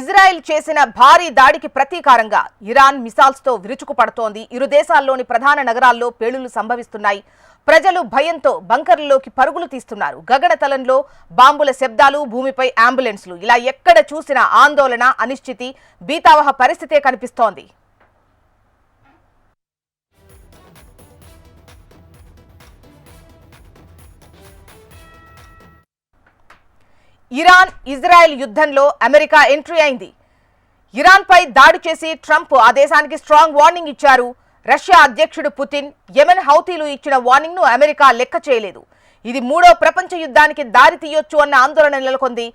Israel చేసిన భారీ దాడికి ప్రతీకారంగా ఇరాన్ మిసైల్స్ తో విరుచుకుపడుతోంది. ఇరు దేశాల్లోని ప్రధాన నగరాల్లో పేలుళ్లు సంభవిస్తున్నాయి. ప్రజలు భయంతో బంకర్లలోకి పరుగులు తీస్తున్నారు. గగనతలంలో బాంబుల శబ్దాలు, భూమిపై అంబులెన్స్లు, ఇలా ఎక్కడ చూసినా ఆందోళన, అనిశ్చితి, భీతావహ పరిస్థితే కనిపిస్తోంది. ఇరాన్ ఇజ్రాయెల్ యుద్ధంలో అమెరికా ఎంట్రీ అయింది. ఇరాన్పై దాడి చేసి ట్రంప్ ఆ దేశానికి స్ట్రాంగ్ వార్నింగ్ ఇచ్చారు. రష్యా అధ్యక్షుడు పుతిన్, యెమెన్ హౌతీలు ఇచ్చిన వార్నింగ్ ను అమెరికా లెక్క చేయలేదు. ఇది మూడో ప్రపంచ యుద్ధానికి దారి తీయొచ్చు అన్న ఆందోళన నెలకొంది.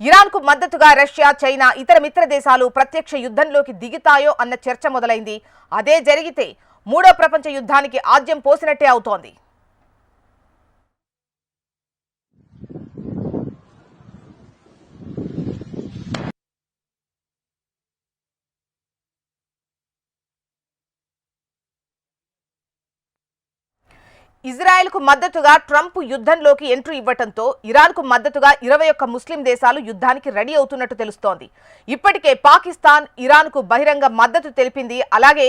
ఇరాన్కు మద్దతుగా రష్యా, చైనా, ఇతర మిత్ర దేశాలు ప్రత్యక్ష యుద్ధంలోకి దిగుతాయో అన్న చర్చ మొదలైంది. అదే జరిగితే మూడో ప్రపంచ యుద్ధానికి ఆజ్యం పోసినట్టే అవుతోంది. ఇజ్రాయెల్కు మద్దతుగా ట్రంప్ యుద్ధంలోకి ఎంట్రీ ఇవ్వడంతో ఇరాన్కు మద్దతుగా 21 ముస్లిం దేశాలు యుద్ధానికి రెడీ అవుతున్నట్టు తెలుస్తోంది. ఇప్పటికే పాకిస్తాన్ ఇరాన్కు బహిరంగ మద్దతు తెలిపింది. అలాగే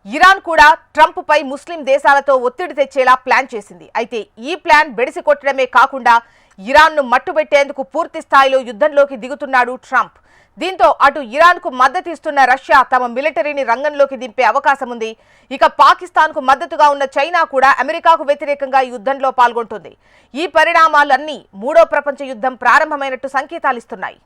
ఇరాన్ కూడా ట్రంప్పై ముస్లిం దేశాలతో ఒత్తిడి తెచ్చేలా ప్లాన్ చేసింది. అయితే ఈ ప్లాన్ బెడిసి కొట్టడమే కాకుండా ఇరాన్ను మట్టుబెట్టేందుకు పూర్తి స్థాయిలో యుద్ధంలోకి దిగుతున్నాడు ట్రంప్. దీంతో అటు ఇరాన్కు మద్దతు ఇస్తున్న రష్యా తమ మిలిటరీని రంగంలోకి దింపే అవకాశం ఉంది. ఇక పాకిస్తాన్కు మద్దతుగా ఉన్న చైనా కూడా అమెరికాకు వ్యతిరేకంగా యుద్ధంలో పాల్గొంటుంది. ఈ పరిణామాలన్నీ మూడో ప్రపంచ యుద్ధం ప్రారంభమైనట్టు సంకేతాలిస్తున్నాయి.